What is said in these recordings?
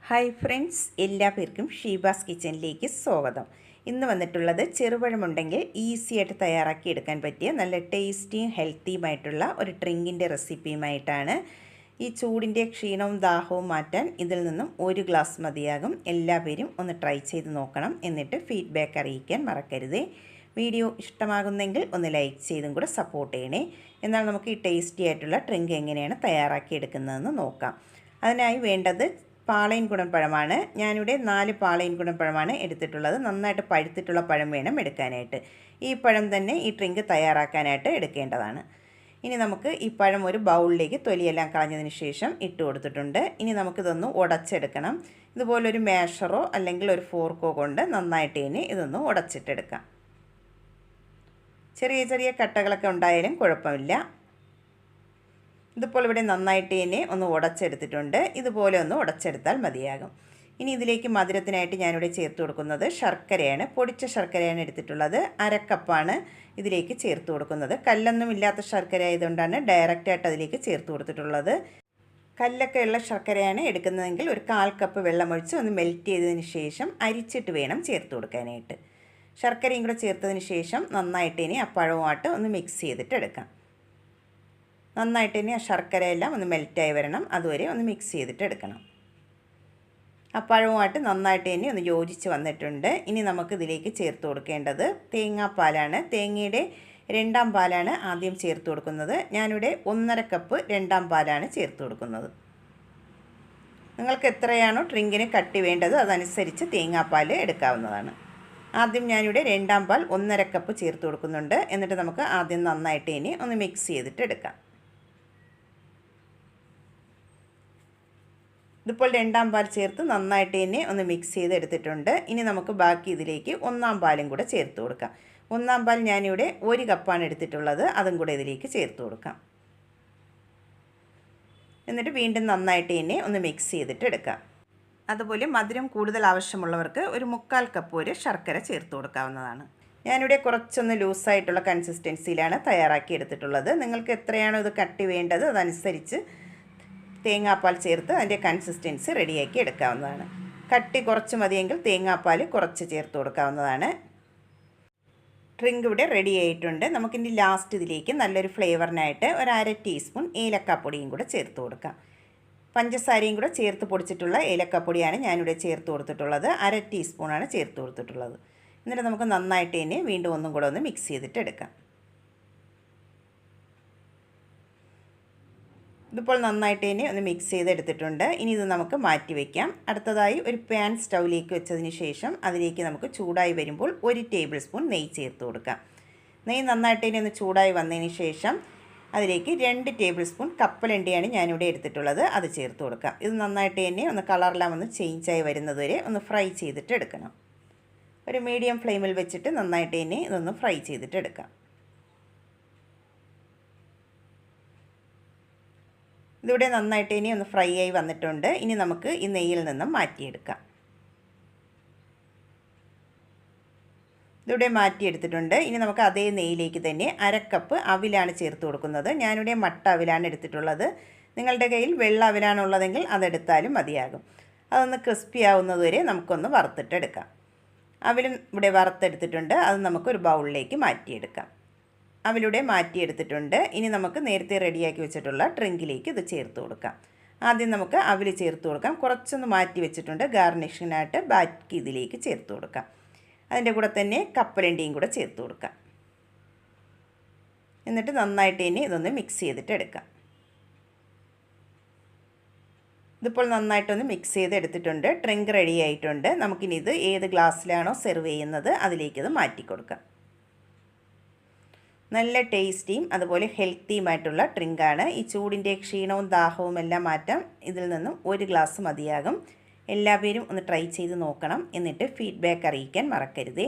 Hi friends, എല്ലാ പേർക്കും ഷീബാസ് കിച്ചണിലേക്ക് സ്വാഗതം. ഇന്ന് വന്നിട്ടുള്ളത് ചെറുപഴമുണ്ടെങ്കിൽ ഈസി ആയിട്ട് തയ്യാറാക്കി എടുക്കാൻ പറ്റിയ നല്ല ടേസ്റ്റിയും ഹെൽത്തിയുമായിട്ടുള്ള ഒരു ഡ്രിങ്കിൻ്റെ റെസിപ്പിയുമായിട്ടാണ്. ഈ ചൂടിൻ്റെ ക്ഷീണവും ദാഹവും മാറ്റാൻ ഇതിൽ നിന്നും ഒരു ഗ്ലാസ് മതിയാകും. എല്ലാ പേരും ഒന്ന് ട്രൈ ചെയ്ത് നോക്കണം. എന്നിട്ട് ഫീഡ്ബാക്ക് അറിയിക്കാൻ മറക്കരുത്. വീഡിയോ ഇഷ്ടമാകുന്നെങ്കിൽ ഒന്ന് ലൈക്ക് ചെയ്തും കൂടെ സപ്പോർട്ട് ചെയ്യണേ. എന്നാൽ നമുക്ക് ഈ ടേസ്റ്റി ആയിട്ടുള്ള ഡ്രിങ്ക് എങ്ങനെയാണ് തയ്യാറാക്കി എടുക്കുന്നതെന്ന് നോക്കാം. അതിനായി വേണ്ടത് പാളയൻകുടൻ പഴമാണ്. ഞാനിവിടെ 4 പാളയൻകുടൻ പഴമാണ് എടുത്തിട്ടുള്ളത്. നന്നായിട്ട് പഴുത്തിട്ടുള്ള പഴം വേണം എടുക്കാനായിട്ട്. ഈ പഴം തന്നെ ഈ ഡ്രിങ്ക് തയ്യാറാക്കാനായിട്ട് എടുക്കേണ്ടതാണ്. ഇനി നമുക്ക് ഈ പഴം ഒരു ബൗളിലേക്ക് തൊലിയെല്ലാം കളഞ്ഞതിന് ശേഷം ഇട്ട് കൊടുത്തിട്ടുണ്ട്. ഇനി നമുക്കിതൊന്ന് ഉടച്ചെടുക്കണം. ഇതുപോലൊരു മാഷറോ അല്ലെങ്കിൽ ഒരു ഫോർക്കോ കൊണ്ട് നന്നായിട്ട് ഇനി ഇതൊന്ന് ഉടച്ചിട്ടെടുക്കാം. ചെറിയ ചെറിയ കട്ടകളൊക്കെ ഉണ്ടായാലും കുഴപ്പമില്ല. ഇതിപ്പോൾ ഇവിടെ നന്നായിട്ട് തന്നെ ഒന്ന് ഉടച്ചെടുത്തിട്ടുണ്ട്. ഇതുപോലെ ഒന്ന് ഉടച്ചെടുത്താൽ മതിയാകും. ഇനി ഇതിലേക്ക് മധുരത്തിനായിട്ട് ഞാനിവിടെ ചേർത്ത് കൊടുക്കുന്നത് ശർക്കരയാണ്. പൊടിച്ച ശർക്കരയാണ് എടുത്തിട്ടുള്ളത്. 1/2 കപ്പാണ് ഇതിലേക്ക് ചേർത്ത് കൊടുക്കുന്നത്. കല്ലൊന്നും ഇല്ലാത്ത ശർക്കര ആയതുകൊണ്ടാണ് ഡയറക്റ്റായിട്ട് അതിലേക്ക് ചേർത്ത് കൊടുത്തിട്ടുള്ളത്. കല്ലൊക്കെ ഉള്ള ശർക്കരയാണ് എടുക്കുന്നതെങ്കിൽ ഒരു 1/4 കപ്പ് വെള്ളമൊഴിച്ച് ഒന്ന് മെൽറ്റ് ചെയ്തതിന് ശേഷം അരിച്ചിട്ട് വേണം ചേർത്ത് കൊടുക്കാനായിട്ട്. ശർക്കരയും കൂടെ ചേർത്തതിന് ശേഷം നന്നായിട്ട് ഇനി ആ പഴവുമായിട്ട് ഒന്ന് മിക്സ് ചെയ്തിട്ട് എടുക്കാം. നന്നായിട്ട് ഇനി ആ ശർക്കരയെല്ലാം ഒന്ന് മെൽറ്റായി വരണം. അതുവരെ ഒന്ന് മിക്സ് ചെയ്തിട്ട് എടുക്കണം. ആ പഴവുമായിട്ട് നന്നായിട്ട് ഇനി ഒന്ന് യോജിച്ച് വന്നിട്ടുണ്ട്. ഇനി നമുക്ക് ഇതിലേക്ക് ചേർത്ത് കൊടുക്കേണ്ടത് തേങ്ങാപ്പാലാണ്. തേങ്ങയുടെ 2ാം പാലാണ് ആദ്യം ചേർത്ത് കൊടുക്കുന്നത്. ഞാനിവിടെ 1/2 കപ്പ് 2ാം പാലാണ് ചേർത്ത് കൊടുക്കുന്നത്. നിങ്ങൾക്ക് എത്രയാണോ ഡ്രിങ്കിന് കട്ടി വേണ്ടത് അതനുസരിച്ച് തേങ്ങാപ്പാൽ എടുക്കാവുന്നതാണ്. ആദ്യം ഞാനിവിടെ 2ാം പാൽ 1/2 കപ്പ് ചേർത്ത് കൊടുക്കുന്നുണ്ട്. എന്നിട്ട് നമുക്ക് ആദ്യം നന്നായിട്ട് ഇനി ഒന്ന് മിക്സ് ചെയ്തിട്ട് എടുക്കാം. ഇതിപ്പോൾ 2ാം പാൽ ചേർത്ത് നന്നായിട്ട് തന്നെ ഒന്ന് മിക്സ് ചെയ്തെടുത്തിട്ടുണ്ട്. ഇനി നമുക്ക് ബാക്കി ഇതിലേക്ക് 1ാം പാലും കൂടെ ചേർത്ത് കൊടുക്കാം. 1ാം പാൽ ഞാനിവിടെ 1 കപ്പാണ് എടുത്തിട്ടുള്ളത്. അതും കൂടെ ഇതിലേക്ക് ചേർത്ത് കൊടുക്കാം. എന്നിട്ട് വീണ്ടും നന്നായിട്ട് തന്നെ ഒന്ന് മിക്സ് ചെയ്തിട്ട് എടുക്കാം. അതുപോലെ മധുരം കൂടുതൽ ആവശ്യമുള്ളവർക്ക് ഒരു 1/4 കപ്പ് വരെ ശർക്കര ചേർത്ത് കൊടുക്കാവുന്നതാണ്. ഞാനിവിടെ കുറച്ചൊന്ന് ലൂസായിട്ടുള്ള കൺസിസ്റ്റൻസിയിലാണ് തയ്യാറാക്കി എടുത്തിട്ടുള്ളത്. നിങ്ങൾക്ക് എത്രയാണോ ഇത് കട്ടി വേണ്ടത് അതനുസരിച്ച് തേങ്ങാപ്പാൽ ചേർത്ത് അതിൻ്റെ കൺസിസ്റ്റൻസി റെഡിയാക്കി എടുക്കാവുന്നതാണ്. കട്ടി കുറച്ച് മതിയെങ്കിൽ തേങ്ങാപ്പാൽ കുറച്ച് ചേർത്ത് കൊടുക്കാവുന്നതാണ്. ഡ്രിങ്ക് ഇവിടെ റെഡി ആയിട്ടുണ്ട്. നമുക്കിനി ലാസ്റ്റ് ഇതിലേക്ക് നല്ലൊരു ഫ്ലേവറിനായിട്ട് ഒരു 1/2 ടീസ്പൂൺ ഏലക്കാപ്പൊടിയും കൂടെ ചേർത്ത് കൊടുക്കാം. പഞ്ചസാരയും കൂടെ ചേർത്ത് പൊടിച്ചിട്ടുള്ള ഏലക്കാപ്പൊടിയാണ് ഞാനിവിടെ ചേർത്ത് കൊടുത്തിട്ടുള്ളത്. 1/2 ടീസ്പൂണാണ് ചേർത്ത് കൊടുത്തിട്ടുള്ളത്. എന്നിട്ട് നമുക്ക് നന്നായിട്ട് തന്നെ വീണ്ടും ഒന്നും കൂടെ ഒന്ന് മിക്സ് ചെയ്തിട്ട് എടുക്കാം. ഇതിപ്പോൾ നന്നായിട്ട് തന്നെ ഒന്ന് മിക്സ് ചെയ്തെടുത്തിട്ടുണ്ട്. ഇനി ഇത് നമുക്ക് മാറ്റി വയ്ക്കാം. അടുത്തതായി ഒരു പാൻ സ്റ്റൗവിലേക്ക് വെച്ചതിന് ശേഷം അതിലേക്ക് നമുക്ക് ചൂടായി വരുമ്പോൾ 1 ടേബിൾ സ്പൂൺ നെയ്യ് ചേർത്ത് കൊടുക്കാം. നെയ്യ് നന്നായിട്ട് തന്നെ ഒന്ന് ചൂടായി വന്നതിന് ശേഷം അതിലേക്ക് 2 ടേബിൾ സ്പൂൺ കപ്പലണ്ടിയാണ് ഞാനിവിടെ എടുത്തിട്ടുള്ളത്. അത് ചേർത്ത് കൊടുക്കാം. ഇത് നന്നായിട്ട് തന്നെ ഒന്ന് കളറെല്ലാം ഒന്ന് ചേഞ്ചായി വരുന്നതുവരെ ഒന്ന് ഫ്രൈ ചെയ്തിട്ട് എടുക്കണം. ഒരു മീഡിയം ഫ്ലെയിമിൽ വെച്ചിട്ട് നന്നായിട്ട് തന്നെ ഇതൊന്ന് ഫ്രൈ ചെയ്തിട്ട് എടുക്കാം. ഇതിവിടെ നന്നായിട്ട് ഇനി ഒന്ന് ഫ്രൈ ആയി വന്നിട്ടുണ്ട്. ഇനി നമുക്ക് ഈ നെയ്യിൽ നിന്നും മാറ്റിയെടുക്കാം. ഇതിവിടെ മാറ്റിയെടുത്തിട്ടുണ്ട്. ഇനി നമുക്ക് അതേ നെയ്യിലേക്ക് തന്നെ 1/2 കപ്പ് അവിലാണ് ചേർത്ത് കൊടുക്കുന്നത്. ഞാനിവിടെ മട്ട അവിലാണ് എടുത്തിട്ടുള്ളത്. നിങ്ങളുടെ കയ്യിൽ വെള്ള അവിലാണുള്ളതെങ്കിൽ അതെടുത്താലും മതിയാകും. അതൊന്ന് ക്രിസ്പി ആവുന്നതുവരെ നമുക്കൊന്ന് വറുത്തിട്ടെടുക്കാം. അവിലും ഇവിടെ വറുത്തെടുത്തിട്ടുണ്ട്. അത് നമുക്കൊരു ബൗളിലേക്ക് മാറ്റിയെടുക്കാം. അവിലൂടെ മാറ്റിയെടുത്തിട്ടുണ്ട്. ഇനി നമുക്ക് നേരത്തെ റെഡിയാക്കി വെച്ചിട്ടുള്ള ഡ്രിങ്കിലേക്ക് ഇത് ചേർത്ത് കൊടുക്കാം. ആദ്യം നമുക്ക് അവിൽ ചേർത്ത് കൊടുക്കാം. കുറച്ചൊന്ന് മാറ്റി വെച്ചിട്ടുണ്ട്. ഗാർണിഷിനായിട്ട് ബാക്കി ഇതിലേക്ക് ചേർത്ത് കൊടുക്കാം. അതിൻ്റെ കൂടെ തന്നെ കപ്പലണ്ടിയും കൂടെ ചേർത്ത് കൊടുക്കാം. എന്നിട്ട് നന്നായിട്ട് തന്നെ ഇതൊന്ന് മിക്സ് ചെയ്തിട്ട് എടുക്കാം. ഇതിപ്പോൾ നന്നായിട്ടൊന്ന് മിക്സ് ചെയ്തെടുത്തിട്ടുണ്ട്. ഡ്രിങ്ക് റെഡി ആയിട്ടുണ്ട്. നമുക്കിനി ഇത് ഏത് ഗ്ലാസ്സിലാണോ സെർവ് ചെയ്യുന്നത് അതിലേക്കത് മാറ്റി കൊടുക്കാം. നല്ല ടേസ്റ്റിയും അതുപോലെ ഹെൽത്തിയുമായിട്ടുള്ള ഡ്രിങ്കാണ്. ഈ ചൂടിൻ്റെ ക്ഷീണവും ദാഹവും എല്ലാം മാറ്റാൻ ഇതിൽ നിന്നും 1 ഗ്ലാസ് മതിയാകും. എല്ലാവരും ഒന്ന് ട്രൈ ചെയ്ത് നോക്കണം. എന്നിട്ട് ഫീഡ്ബാക്ക് അറിയിക്കാൻ മറക്കരുതേ.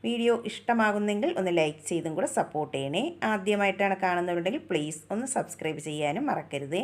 വീഡിയോ ഇഷ്ടമാകുന്നെങ്കിൽ ഒന്ന് ലൈക്ക് ചെയ്തും കൂടെ സപ്പോർട്ട് ചെയ്യണേ. ആദ്യമായിട്ടാണ് കാണുന്നവരുണ്ടെങ്കിൽ പ്ലീസ് ഒന്ന് സബ്സ്ക്രൈബ് ചെയ്യാനും മറക്കരുതേ.